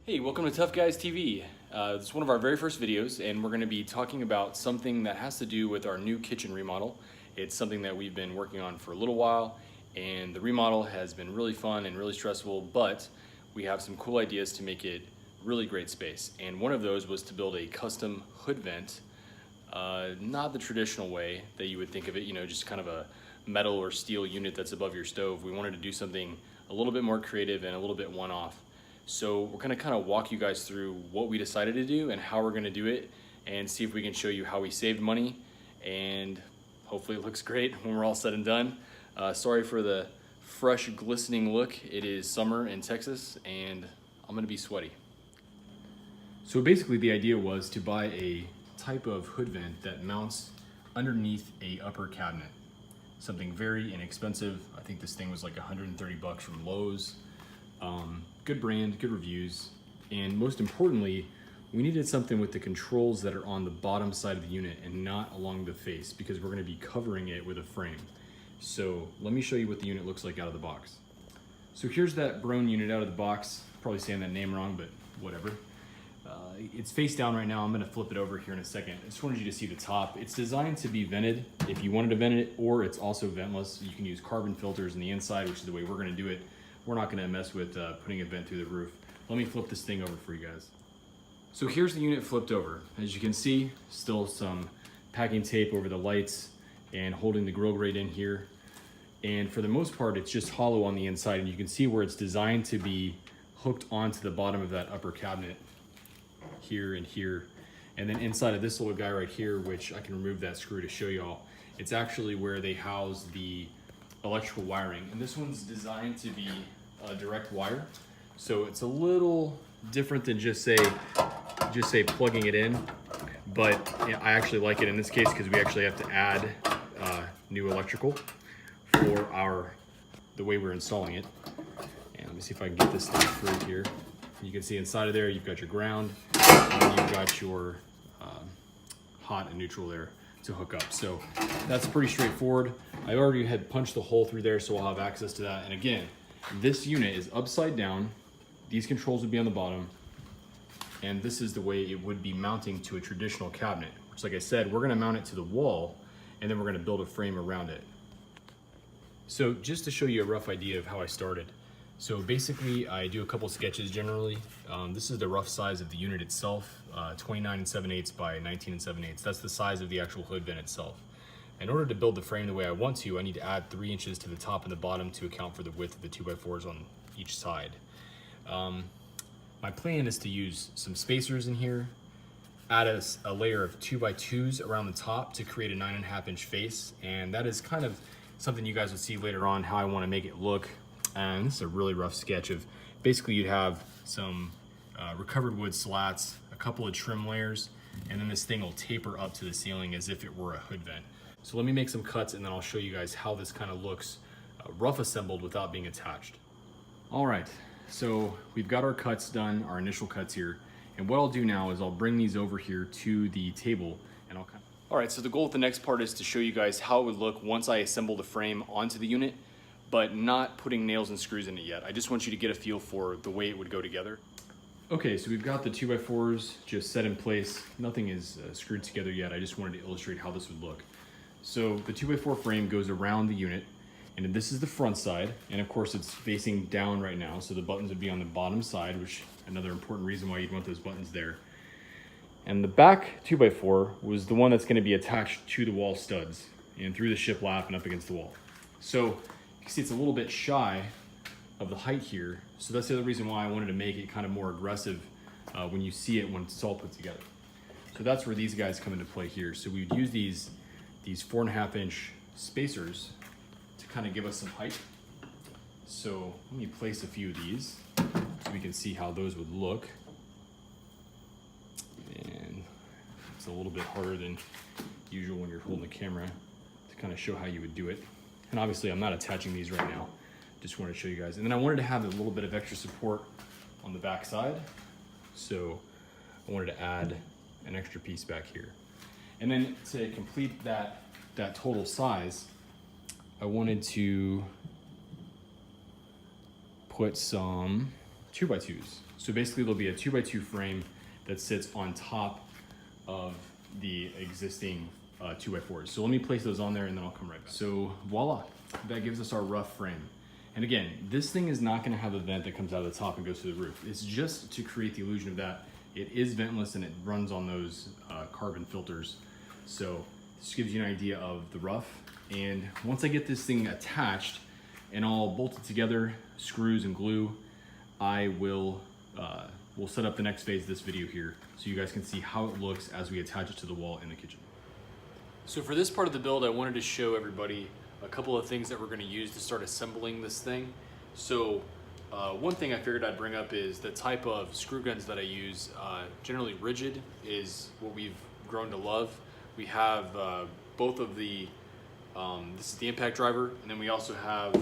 Hey, welcome to Tough Guys TV. This is one of our very first videos, and we're going to be talking about something that has to do with our new kitchen remodel. It's something that we've been working on for a little while, and the remodel has been really fun and really stressful, but we have some cool ideas to make it really great space. And one of those was to build a custom hood vent, not the traditional way that you would think of it, you know, just kind of a metal or steel unit that's above your stove. We wanted to do something a little bit more creative and a little bit one-off. So we're gonna kind of walk you guys through what we decided to do and how we're gonna do it, and see if we can show you how we saved money, and hopefully it looks great when we're all said and done. Sorry for the fresh, glistening look. It is summer in Texas, and I'm gonna be sweaty. So basically the idea was to buy a type of hood vent that mounts underneath a upper cabinet. Something very inexpensive. I think this thing was like 130 bucks from Lowe's. Good brand, good reviews, and most importantly, we needed something with the controls that are on the bottom side of the unit and not along the face, because we're going to be covering it with a frame. So let me show you what the unit looks like out of the box. So here's that Broan unit out of the box. Probably saying that name wrong, but whatever. It's face down right now. I'm going to flip it over here in a second. I just wanted you to see the top. It's designed to be vented if you wanted to vent it, or it's also ventless. You can use carbon filters on the inside, which is the way we're going to do it. We're not going to mess with putting a vent through the roof. Let me flip this thing over for you guys. So here's the unit flipped over. As you can see, still some packing tape over the lights and holding the grill grate in here. And for the most part, it's just hollow on the inside, and you can see where it's designed to be hooked onto the bottom of that upper cabinet here and here. And then inside of this little guy right here, which I can remove that screw to show y'all, it's actually where they house the electrical wiring, and this one's designed to be a direct wire, so it's a little different than just say plugging it in. But yeah, I actually like it in this case because we actually have to add new electrical for the way we're installing it. And let me see if I can get this thing through here. You can see inside of there you've got your ground, and then you've got your hot and neutral there to hook up. So that's pretty straightforward. I already had punched the hole through there, so I'll have access to that. And again, this unit is upside down. These controls would be on the bottom, and this is the way it would be mounting to a traditional cabinet, which, like I said, we're gonna mount it to the wall, and then we're gonna build a frame around it. So just to show you a rough idea of how I started. So basically, I do a couple sketches generally. This is the rough size of the unit itself, 29 7/8 by 19 7/8. That's the size of the actual hood vent itself. In order to build the frame the way I want to, I need to add 3 inches to the top and the bottom to account for the width of the 2x4s on each side. My plan is to use some spacers in here, add a layer of 2x2s around the top to create a 9.5 inch face, and that is kind of something you guys will see later on how I want to make it look. And this is a really rough sketch of, basically you'd have some recovered wood slats, a couple of trim layers, and then this thing will taper up to the ceiling as if it were a hood vent. So let me make some cuts, and then I'll show you guys how this kind of looks rough assembled without being attached. All right, so we've got our cuts done, our initial cuts here. And what I'll do now is I'll bring these over here to the table, and I'll kind of... All right, so the goal with the next part is to show you guys how it would look once I assemble the frame onto the unit, but not putting nails and screws in it yet. I just want you to get a feel for the way it would go together. Okay, so we've got the 2x4s just set in place. Nothing is screwed together yet. I just wanted to illustrate how this would look. So the 2x4 frame goes around the unit, and this is the front side, and of course it's facing down right now, so the buttons would be on the bottom side, which another important reason why you'd want those buttons there. And the back 2x4 was the one that's going to be attached to the wall studs and through the shiplap and up against the wall. So you can see it's a little bit shy of the height here, so that's the other reason why I wanted to make it kind of more aggressive when you see it when it's all put together. So that's where these guys come into play here. So we'd use these 4.5 inch spacers to kind of give us some height. So let me place a few of these so we can see how those would look. And it's a little bit harder than usual when you're holding the camera to kind of show how you would do it. And obviously I'm not attaching these right now. Just wanted to show you guys. And then I wanted to have a little bit of extra support on the back side. So I wanted to add an extra piece back here. And then to complete that total size, I wanted to put some 2x2s. So basically there'll be a 2x2 frame that sits on top of the existing 2x4s. So let me place those on there and then I'll come right back. So voila, that gives us our rough frame. And again, this thing is not gonna have a vent that comes out of the top and goes to the roof. It's just to create the illusion of that. It is ventless and it runs on those carbon filters. So this gives you an idea of the rough. And once I get this thing attached and all bolted together, screws and glue, I will we'll set up the next phase of this video here so you guys can see how it looks as we attach it to the wall in the kitchen. So for this part of the build, I wanted to show everybody a couple of things that we're going to use to start assembling this thing. So one thing I figured I'd bring up is the type of screw guns that I use. Generally rigid is what we've grown to love. We have both of the, this is the impact driver, and then we also have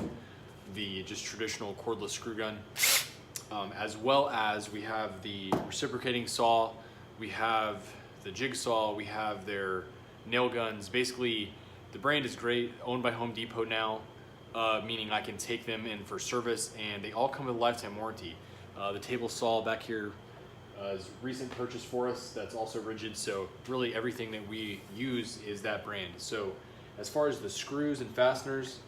the just traditional cordless screw gun. As well as we have the reciprocating saw, we have the jigsaw, we have their nail guns. Basically, the brand is great, owned by Home Depot now, meaning I can take them in for service, and they all come with a lifetime warranty. The table saw back here is a recent purchase for us that's also rigid, so really everything that we use is that brand. So as far as the screws and fasteners,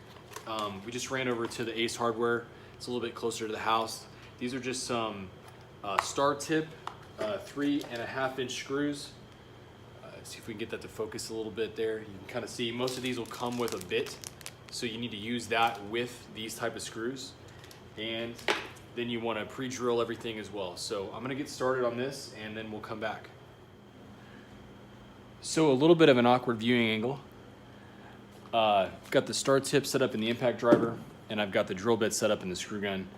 we just ran over to the Ace Hardware. It's a little bit closer to the house. These are just some star tip 3.5-inch screws. Let's see if we can get that to focus a little bit there. You can kind of see most of these will come with a bit, so you need to use that with these type of screws. And then you want to pre-drill everything as well. So I'm going to get started on this and then we'll come back. So a little bit of an awkward viewing angle. Got the star tip set up in the impact driver, and I've got the drill bit set up in the screw gun.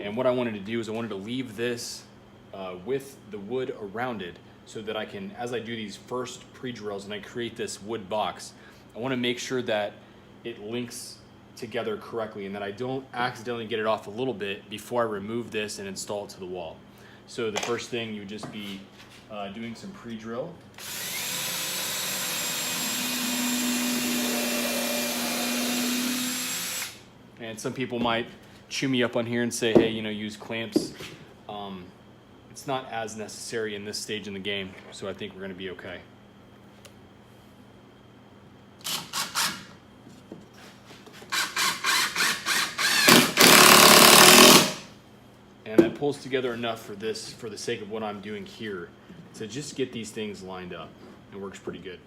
And what I wanted to do is I wanted to leave this with the wood around it so that I can, as I do these first pre-drills and I create this wood box, I want to make sure that it links together correctly and that I don't accidentally get it off a little bit before I remove this and install it to the wall. So the first thing, you would just be doing some pre-drill. And some people might chew me up on here and say, hey, you know, use clamps. It's not as necessary in this stage in the game, so I think we're going to be okay. And that pulls together enough for this, for the sake of what I'm doing here, to just get these things lined up. It works pretty good.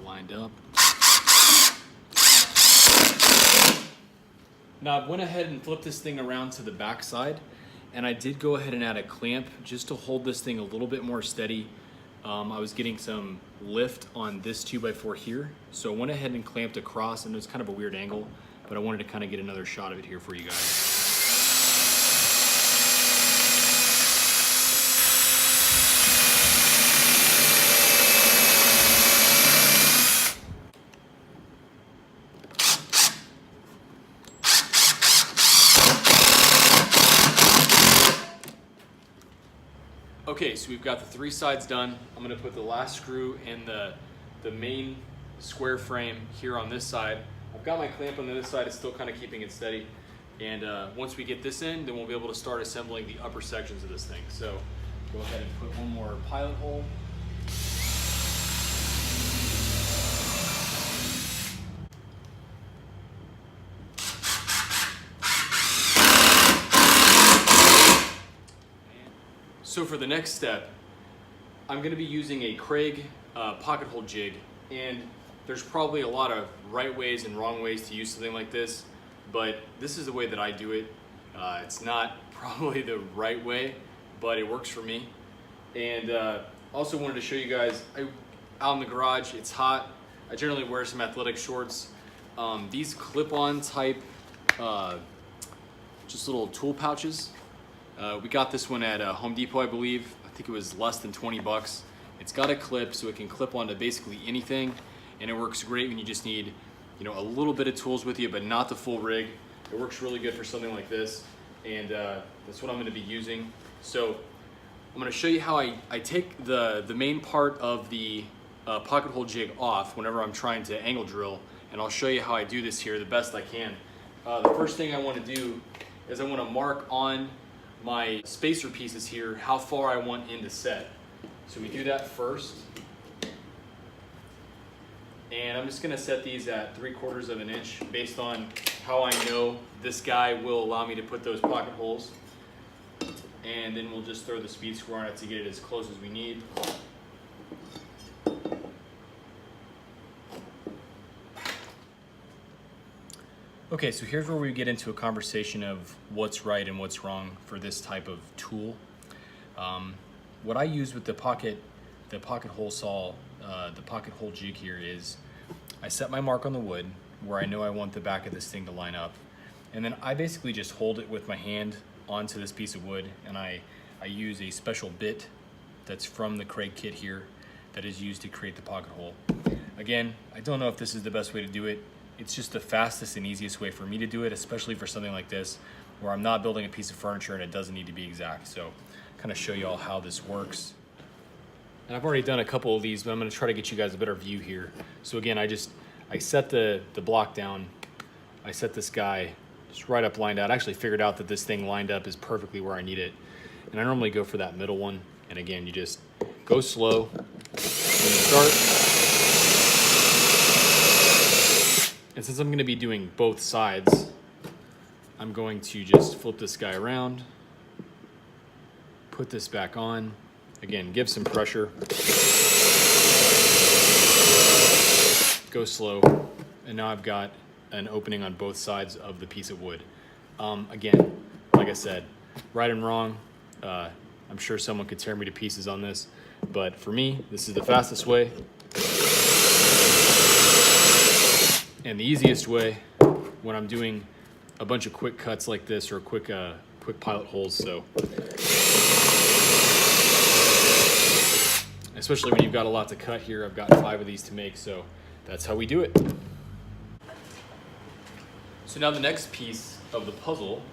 Lined up. Now I went ahead and flipped this thing around to the back side, and I did go ahead and add a clamp just to hold this thing a little bit more steady. I was getting some lift on this 2x4 here, so I went ahead and clamped across, and it was kind of a weird angle, but I wanted to kind of get another shot of it here for you guys. Okay, so we've got the 3 sides done. I'm gonna put the last screw in the main square frame here on this side. I've got my clamp on the other side, it's still kind of keeping it steady. And once we get this in, then we'll be able to start assembling the upper sections of this thing. So go ahead and put one more pilot hole. So for the next step, I'm going to be using a Craig pocket hole jig, and there's probably a lot of right ways and wrong ways to use something like this, but this is the way that I do it. It's not probably the right way, but it works for me. And also wanted to show you guys, out in the garage, it's hot. I generally wear some athletic shorts. These clip-on type, just little tool pouches. We got this one at Home Depot, I believe. I think it was less than 20 bucks. It's got a clip, so it can clip onto basically anything, and it works great when you just need, you know, a little bit of tools with you, but not the full rig. It works really good for something like this. and that's what I'm going to be using. So I'm going to show you how I take the main part of the pocket hole jig off whenever I'm trying to angle drill, and I'll show you how I do this here the best I can. The first thing I want to do is I want to mark on my spacer pieces here how far I want in to set. So we do that first. And I'm just going to set these at 3/4 of an inch based on how I know this guy will allow me to put those pocket holes. And then we'll just throw the speed square on it to get it as close as we need. Okay, so here's where we get into a conversation of what's right and what's wrong for this type of tool. What I use with the pocket hole saw, the pocket hole jig here is I set my mark on the wood where I know I want the back of this thing to line up, and then I basically just hold it with my hand onto this piece of wood, and I use a special bit that's from the Craig kit here that is used to create the pocket hole. Again, I don't know if this is the best way to do it. It's just the fastest and easiest way for me to do it, especially for something like this where I'm not building a piece of furniture and it doesn't need to be exact. So kind of show you all how this works. And I've already done a couple of these, but I'm going to try to get you guys a better view here. So again, I set the block down. I set this guy just right up lined out. I actually figured out that this thing lined up is perfectly where I need it. And I normally go for that middle one. And again, you just go slow when you start. And since I'm going to be doing both sides, I'm going to just flip this guy around, put this back on. Again, give some pressure. Go slow. And now I've got an opening on both sides of the piece of wood. Again, like I said, right and wrong. I'm sure someone could tear me to pieces on this, but for me, this is the fastest way. And the easiest way when I'm doing a bunch of quick cuts like this, or quick pilot holes. So especially when you've got a lot to cut here, I've got 5 of these to make, so that's how we do it. So now the next piece of the puzzle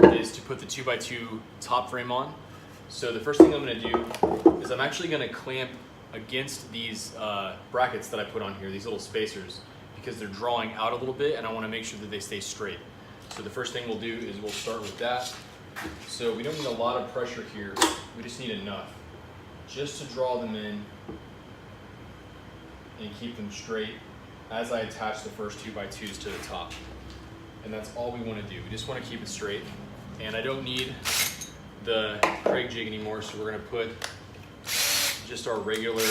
is to put the 2x2 top frame on. So the first thing I'm going to do is I'm actually going to clamp against these brackets that I put on here, these little spacers, because they're drawing out a little bit and I want to make sure that they stay straight. So the first thing we'll do is we'll start with that. So we don't need a lot of pressure here, we just need enough just to draw them in and keep them straight as I attach the first 2x2s to the top. And that's all we want to do. We just want to keep it straight. And I don't need the Craig jig anymore, so we're going to put just our regular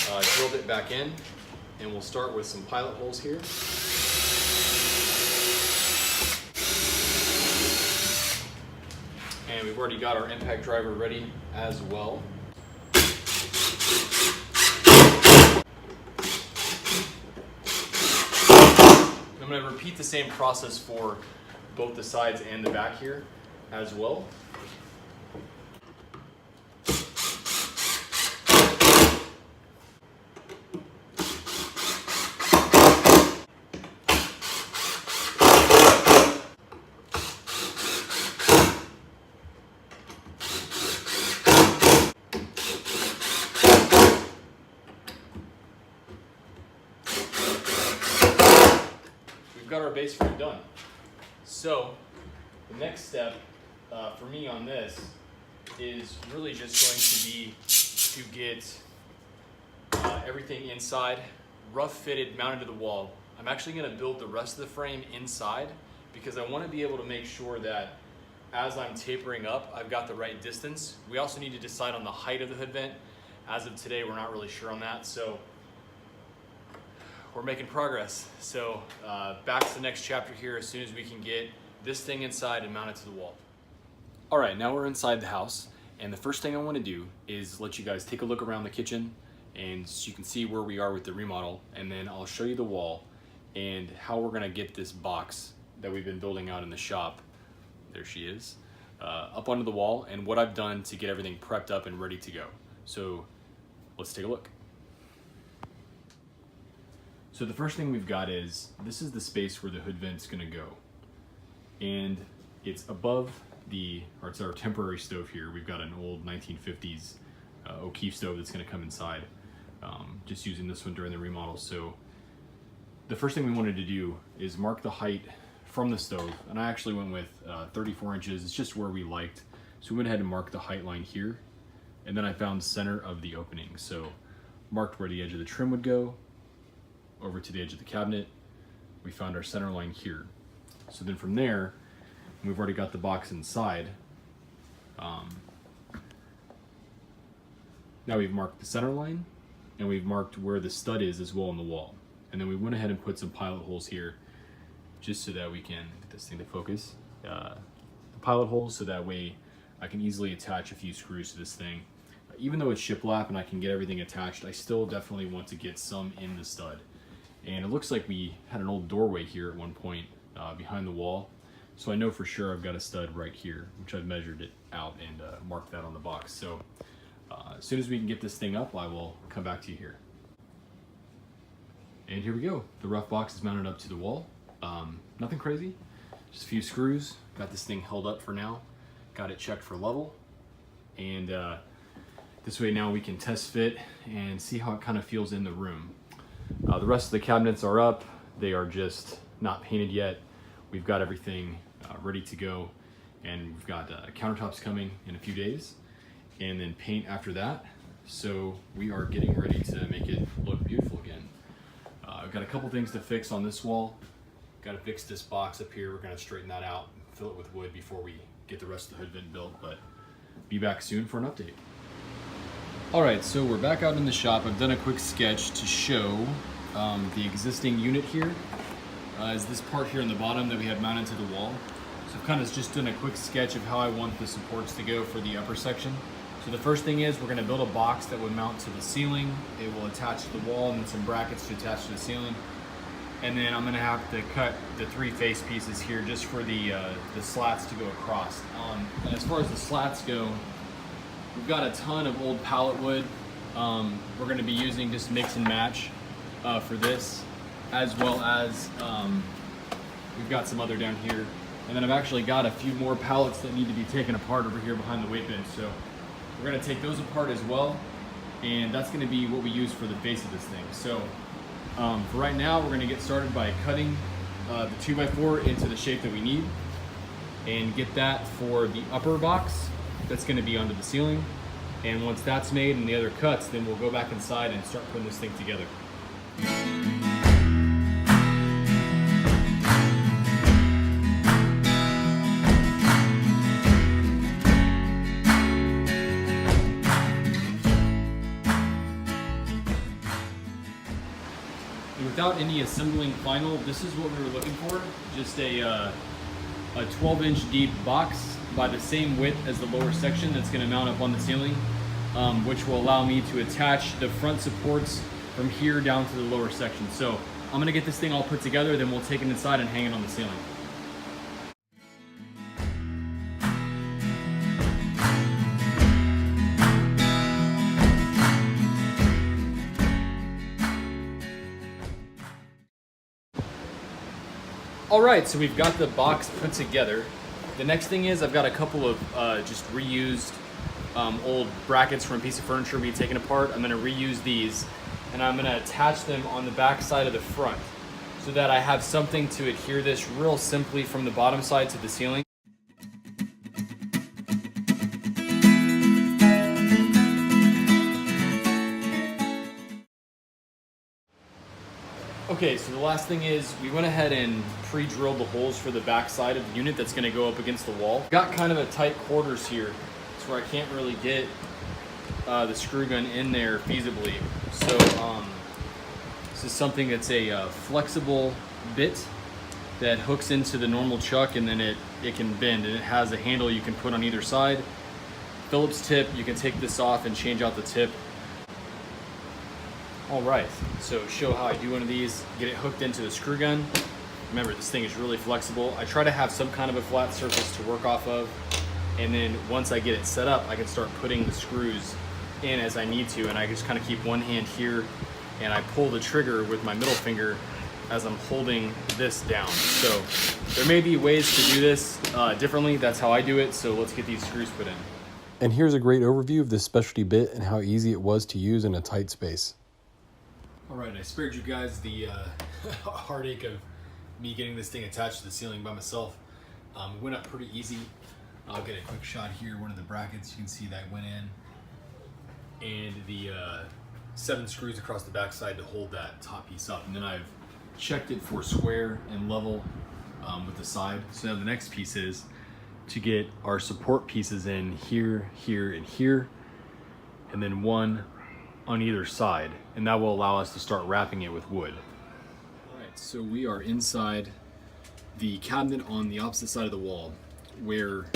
drill bit back in. And we'll start with some pilot holes here. And we've already got our impact driver ready as well. I'm going to repeat the same process for both the sides and the back here as well. We've got our base frame done. So the next step for me on this is really just going to be to get everything inside rough fitted, mounted to the wall. I'm actually going to build the rest of the frame inside because I want to be able to make sure that as I'm tapering up, I've got the right distance. We also need to decide on the height of the hood vent. As of today, we're not really sure on that, so we're making progress. So back to the next chapter here as soon as we can get this thing inside and mount it to the wall. All right, now we're inside the house, and the first thing I want to do is let you guys take a look around the kitchen, and so you can see where we are with the remodel, and then I'll show you the wall and how we're gonna get this box that we've been building out in the shop, there she is, up onto the wall, and what I've done to get everything prepped up and ready to go. So let's take a look. So the first thing we've got is, this is the space where the hood vent's gonna go. And It's above it's our temporary stove here. We've got an old 1950s O'Keefe stove that's going to come inside. Just using this one during the remodel. So the first thing we wanted to do is mark the height from the stove, and I actually went with 34 inches. It's just where we liked. So we went ahead and marked the height line here, and then I found center of the opening. So marked where the edge of the trim would go, over to the edge of the cabinet. We found our center line here. So then from there, we've already got the box inside. Now we've marked the center line, and we've marked where the stud is as well on the wall. And then we went ahead and put some pilot holes here, just so that we can get this thing to focus. The pilot holes, so that way I can easily attach a few screws to this thing. Even though it's shiplap and I can get everything attached, I still definitely want to get some in the stud. And it looks like we had an old doorway here at one point behind the wall. So I know for sure I've got a stud right here, which I've measured it out and marked that on the box. So as soon as we can get this thing up, I will come back to you here. And here we go. The rough box is mounted up to the wall. Nothing crazy, just a few screws. Got this thing held up for now. Got it checked for level. And this way now we can test fit and see how it kind of feels in the room. The rest of the cabinets are up. They are just not painted yet. We've got everything ready to go, and we've got countertops coming in a few days, and then paint after that. So we are getting ready to make it look beautiful again. I've got a couple things to fix on this wall. Got to fix this box up here. We're going to straighten that out, fill it with wood before we get the rest of the hood vent built, but be back soon for an update. All right, so we're back out in the shop. I've done a quick sketch to show the existing unit here. Is this part here in the bottom that we had mounted to the wall. So I've kind of just done a quick sketch of how I want the supports to go for the upper section. So the first thing is we're going to build a box that would mount to the ceiling. It will attach to the wall and then some brackets to attach to the ceiling. And then I'm going to have to cut the 3 face pieces here just for the slats to go across. And as far as the slats go, we've got a ton of old pallet wood. We're going to be using just mix and match for this, as well as we've got some other down here. And then I've actually got a few more pallets that need to be taken apart over here behind the weight bench. So we're going to take those apart as well. And that's going to be what we use for the face of this thing. So for right now, we're going to get started by cutting the 2x4 into the shape that we need and get that for the upper box that's going to be under the ceiling. And once that's made and the other cuts, then we'll go back inside and start putting this thing together. Without any assembling final, this is what we were looking for. Just a 12-inch deep box by the same width as the lower section that's going to mount up on the ceiling, which will allow me to attach the front supports from here down to the lower section. So I'm going to get this thing all put together, then we'll take it inside and hang it on the ceiling. All right, so we've got the box put together. The next thing is I've got a couple of just reused old brackets from a piece of furniture we've taken apart. I'm gonna reuse these, and I'm gonna attach them on the back side of the front so that I have something to adhere this real simply from the bottom side to the ceiling. Okay, so the last thing is we went ahead and pre-drilled the holes for the back side of the unit that's gonna go up against the wall. Got kind of a tight quarters here. It's where I can't really get the screw gun in there feasibly. So this is something that's a flexible bit that hooks into the normal chuck, and then it can bend, and it has a handle you can put on either side. Phillips tip, you can take this off and change out the tip. All right, so show how I do one of these, get it hooked into the screw gun. Remember, this thing is really flexible. I try to have some kind of a flat surface to work off of, and then once I get it set up, I can start putting the screws in as I need to, and I just kind of keep one hand here, and I pull the trigger with my middle finger, as I'm holding this down. So there may be ways to do this differently. That's how I do it. So let's get these screws put in. And here's a great overview of this specialty bit and how easy it was to use in a tight space. All right, I spared you guys the heartache of me getting this thing attached to the ceiling by myself. It went up pretty easy. I'll get a quick shot here. One of the brackets, you can see that went in. And the 7 screws across the backside to hold that top piece up. And then I've checked it for square and level with the side. So now the next piece is to get our support pieces in here, here, and here. And then one on either side. And that will allow us to start wrapping it with wood. All right, so we are inside the cabinet on the opposite side of the wall where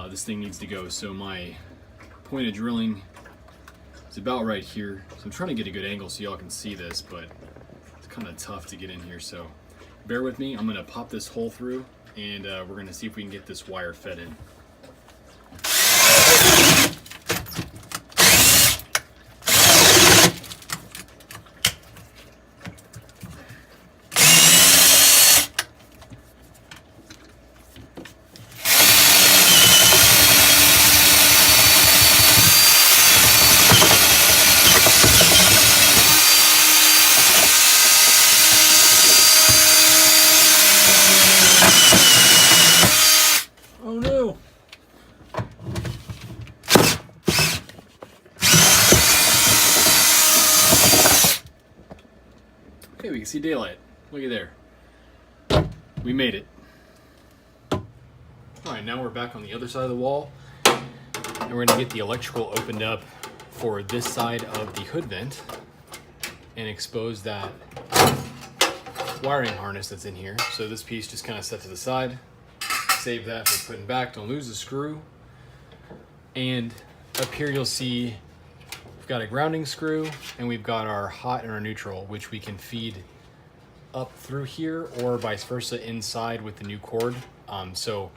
this thing needs to go. So my point of drilling is about right here. So I'm trying to get a good angle so y'all can see this, but it's kind of tough to get in here. So bear with me. I'm gonna pop this hole through and we're gonna see if we can get this wire fed in. Okay, we can see daylight. Look at there. We made it. All right, now we're back on the other side of the wall, and we're gonna get the electrical opened up for this side of the hood vent and expose that wiring harness that's in here. So this piece just kind of set to the side. Save that for putting back, don't lose the screw. And up here you'll see we've got a grounding screw and we've got our hot and our neutral, which we can feed up through here or vice versa inside with the new cord. So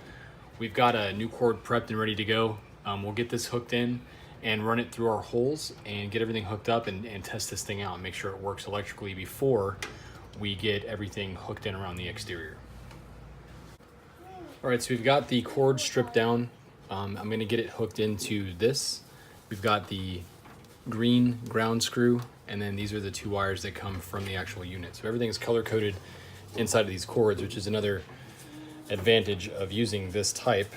we've got a new cord prepped and ready to go. We'll get this hooked in and run it through our holes and get everything hooked up and test this thing out and make sure it works electrically before we get everything hooked in around the exterior. All right, so we've got the cord stripped down. I'm gonna get it hooked into this. We've got the green ground screw, and then these are the 2 wires that come from the actual unit. So everything is color coded inside of these cords, which is another advantage of using this type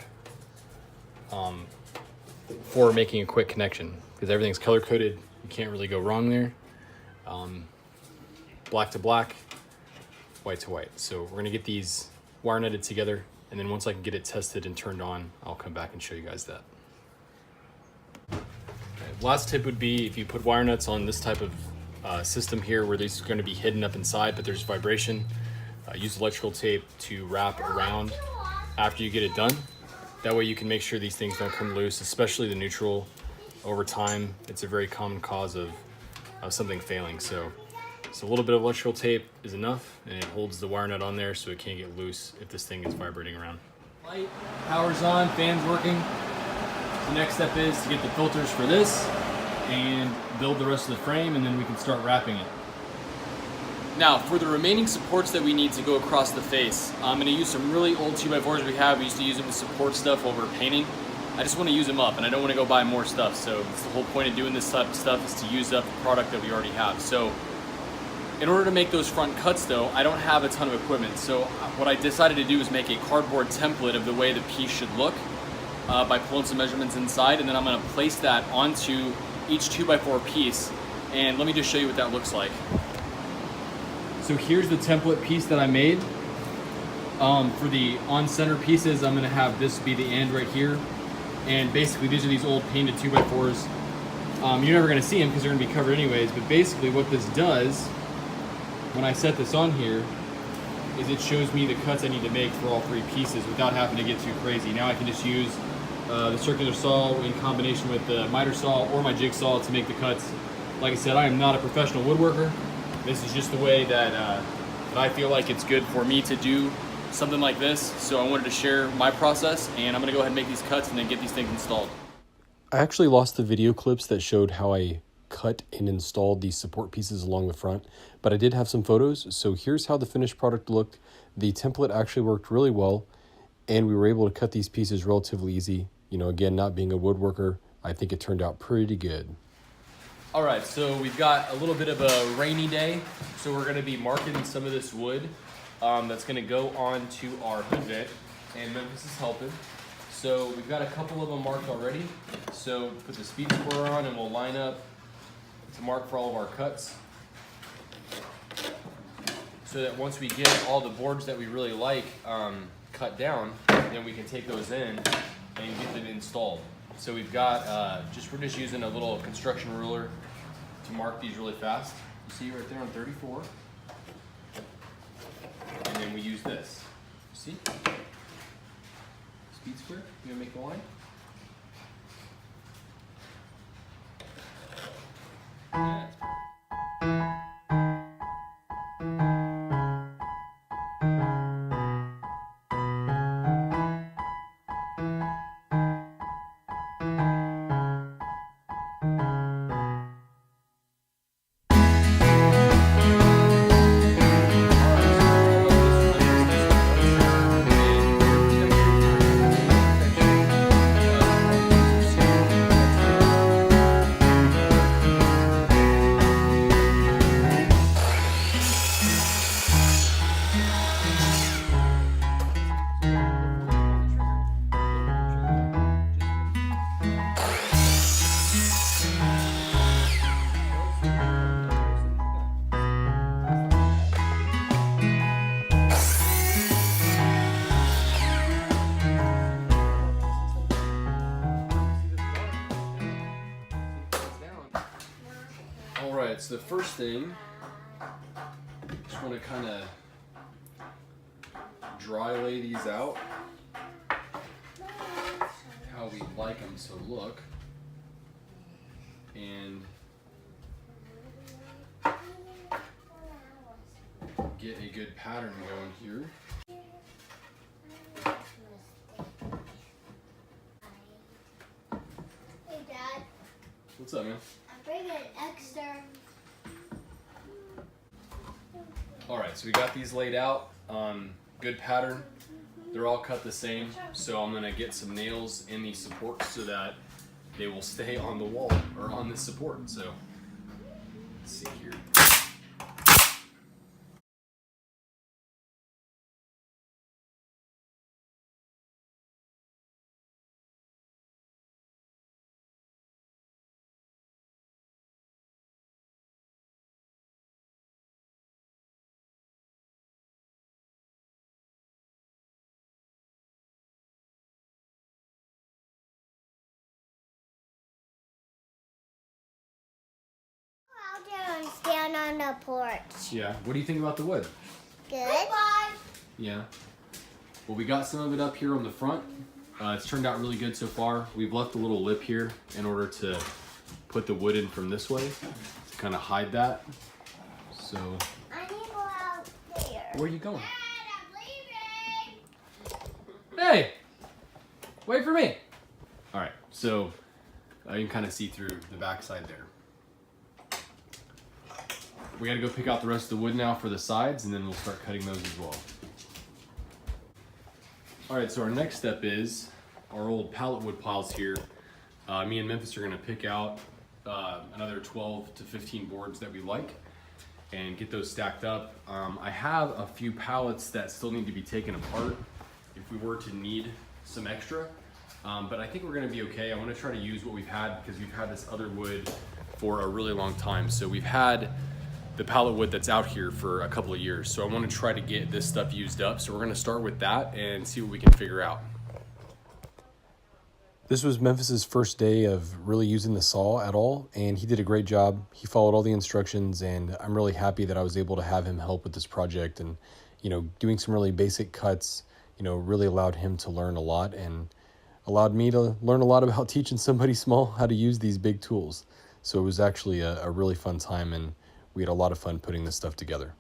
for making a quick connection, because everything's color coded. You can't really go wrong there. Black to black, white to white. So we're gonna get these wire netted together, and then once I can get it tested and turned on, I'll come back and show you guys that. Last tip would be if you put wire nuts on this type of system here where these are going to be hidden up inside but there's vibration, use electrical tape to wrap around after you get it done. That way you can make sure these things don't come loose, especially the neutral. Over time, it's a very common cause of something failing. So a little bit of electrical tape is enough, and it holds the wire nut on there so it can't get loose if this thing is vibrating around. Light, power's on, fan's working. The next step is to get the filters for this and build the rest of the frame, and then we can start wrapping it. Now, for the remaining supports that we need to go across the face, I'm going to use some really old 2x4s we have. We used to use them to support stuff while we were painting. I just want to use them up, and I don't want to go buy more stuff. So that's the whole point of doing this type of stuff, is to use up the product that we already have. So in order to make those front cuts though, I don't have a ton of equipment. So what I decided to do is make a cardboard template of the way the piece should look. By pulling some measurements inside, and then I'm going to place that onto each 2x4 piece, and let me just show you what that looks like. So here's the template piece that I made. For the on-center pieces, I'm going to have this be the end right here, and basically these are these old painted 2x4s. You're never going to see them because they're going to be covered anyways, but basically what this does, when I set this on here, is it shows me the cuts I need to make for all 3 pieces without having to get too crazy. Now I can just use the circular saw in combination with the miter saw or my jigsaw to make the cuts. Like I said, I am not a professional woodworker. This is just the way that I feel like it's good for me to do something like this. So I wanted to share my process, and I'm gonna go ahead and make these cuts and then get these things installed. I actually lost the video clips that showed how I cut and installed these support pieces along the front, but I did have some photos. So here's how the finished product looked. The template actually worked really well, and we were able to cut these pieces relatively easy. You know, again, not being a woodworker, I think it turned out pretty good. All right, so we've got a little bit of a rainy day, so we're gonna be marking some of this wood that's gonna go onto our hood vent, and Memphis is helping. So we've got a couple of them marked already. So put the speed square on and we'll line up to mark for all of our cuts. So that once we get all the boards that we really like cut down, then we can take those in and get them installed. So we've got, we're just using a little construction ruler to mark these really fast. You see right there on 34. And then we use this. See? Speed square, you gonna make the line? Yeah. All right, so the first thing, just want to kind of dry lay these out how we like them to look, and get a good pattern going here. Hey Dad, What's up, man? I'm bringing extra. All right, so we got these laid out, good pattern. They're all cut the same, so I'm gonna get some nails in these supports so that they will stay on the wall or on this support. So let's see here. Out there and stand on the porch. Yeah, what do you think about the wood? Good. Bye. Yeah. Well, we got some of it up here on the front. It's turned out really good so far. We've left a little lip here in order to put the wood in from this way to kind of hide that. So, I need to go out there. where are you going? Dad, I'm leaving. Hey, wait for me. All right, so you can kind of see through the backside there. We got to go pick out the rest of the wood now for the sides, and then we'll start cutting those as well. All right, so our next step is our old pallet wood piles here. Me and Memphis are gonna pick out another 12 to 15 boards that we like and get those stacked up. I have a few pallets that still need to be taken apart if we were to need some extra, but I think we're gonna be okay. I wanna try to use what we've had because we've had this other wood for a really long time. So we've had the pallet wood that's out here for a couple of years. So I want to try to get this stuff used up. So we're going to start with that and see what we can figure out. This was Memphis's first day of really using the saw at all, and he did a great job. He followed all the instructions, and I'm really happy that I was able to have him help with this project. And, you know, doing some really basic cuts, you know, really allowed him to learn a lot and allowed me to learn a lot about teaching somebody small how to use these big tools. So it was actually a really fun time, and we had a lot of fun putting this stuff together.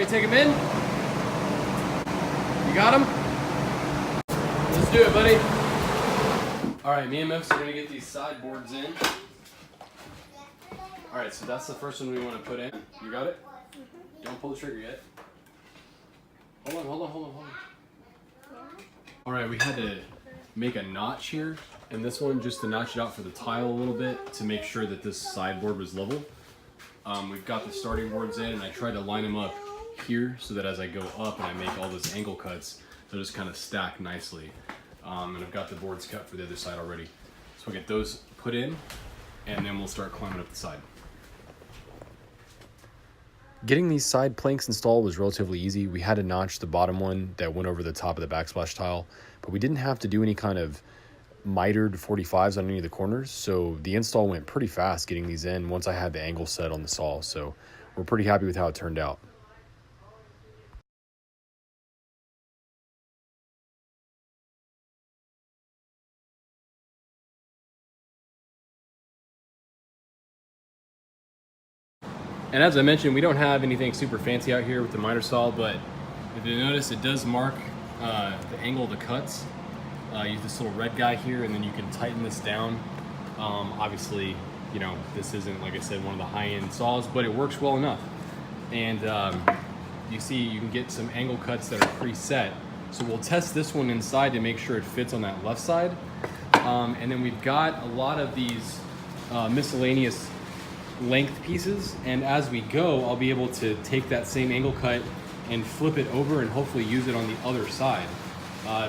me take him in? You got him? Let's do it, buddy. All right, me and Memphis are gonna get these sideboards in. All right, so that's the first one we want to put in. You got it? Don't pull the trigger yet. Hold on. All right, we had to make a notch here, and this one just to notch it out for the tile a little bit to make sure that this sideboard was level. We've got the starting boards in, and I tried to line them up here so that as I go up and I make all those angle cuts, they'll just kind of stack nicely. And I've got the boards cut for the other side already. So we'll get those put in, and then we'll start climbing up the side. Getting these side planks installed was relatively easy. We had to notch the bottom one that went over the top of the backsplash tile, but we didn't have to do any kind of mitered 45s on any of the corners, so the install went pretty fast getting these in once I had the angle set on the saw, so we're pretty happy with how it turned out. And as I mentioned, we don't have anything super fancy out here with the miter saw, but if you notice, it does mark the angle of the cuts. Use this little red guy here, and then you can tighten this down. Obviously, you know, this isn't, like I said, one of the high-end saws, but it works well enough. And you see, you can get some angle cuts that are preset. So we'll test this one inside to make sure it fits on that left side. And then we've got a lot of these miscellaneous length pieces, and as we go, I'll be able to take that same angle cut and flip it over and hopefully use it on the other side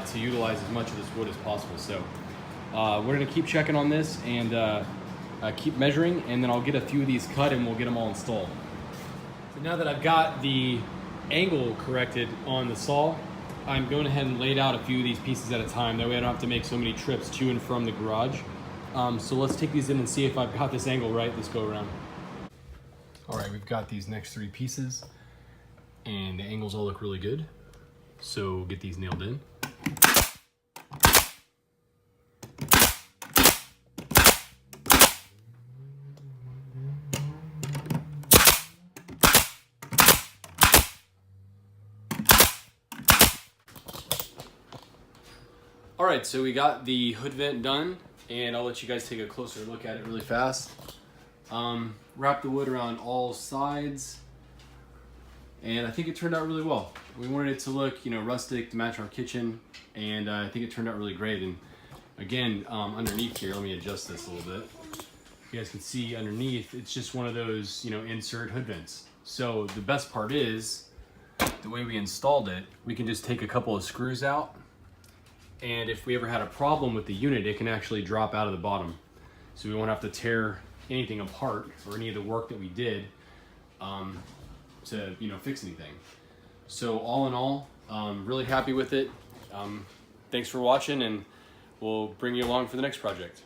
to utilize as much of this wood as possible. So we're gonna keep checking on this and keep measuring, and then I'll get a few of these cut and we'll get them all installed. So now that I've got the angle corrected on the saw, I'm going ahead and laid out a few of these pieces at a time. That way I don't have to make so many trips to and from the garage. So let's take these in and see if I've got this angle right this go around. All right, we've got these next three pieces and the angles all look really good. So get these nailed in. All right, so we got the hood vent done, and I'll let you guys take a closer look at it really fast. Wrap the wood around all sides, and I think it turned out really well. We wanted it to look, you know, rustic to match our kitchen, and I think it turned out really great. And again, underneath here, let me adjust this a little bit. You guys can see underneath, it's just one of those, you know, insert hood vents. So the best part is, the way we installed it, we can just take a couple of screws out, and if we ever had a problem with the unit, it can actually drop out of the bottom. So we won't have to tear anything apart or any of the work that we did to, you know, fix anything. So all in all, really happy with it. Thanks for watching, and we'll bring you along for the next project.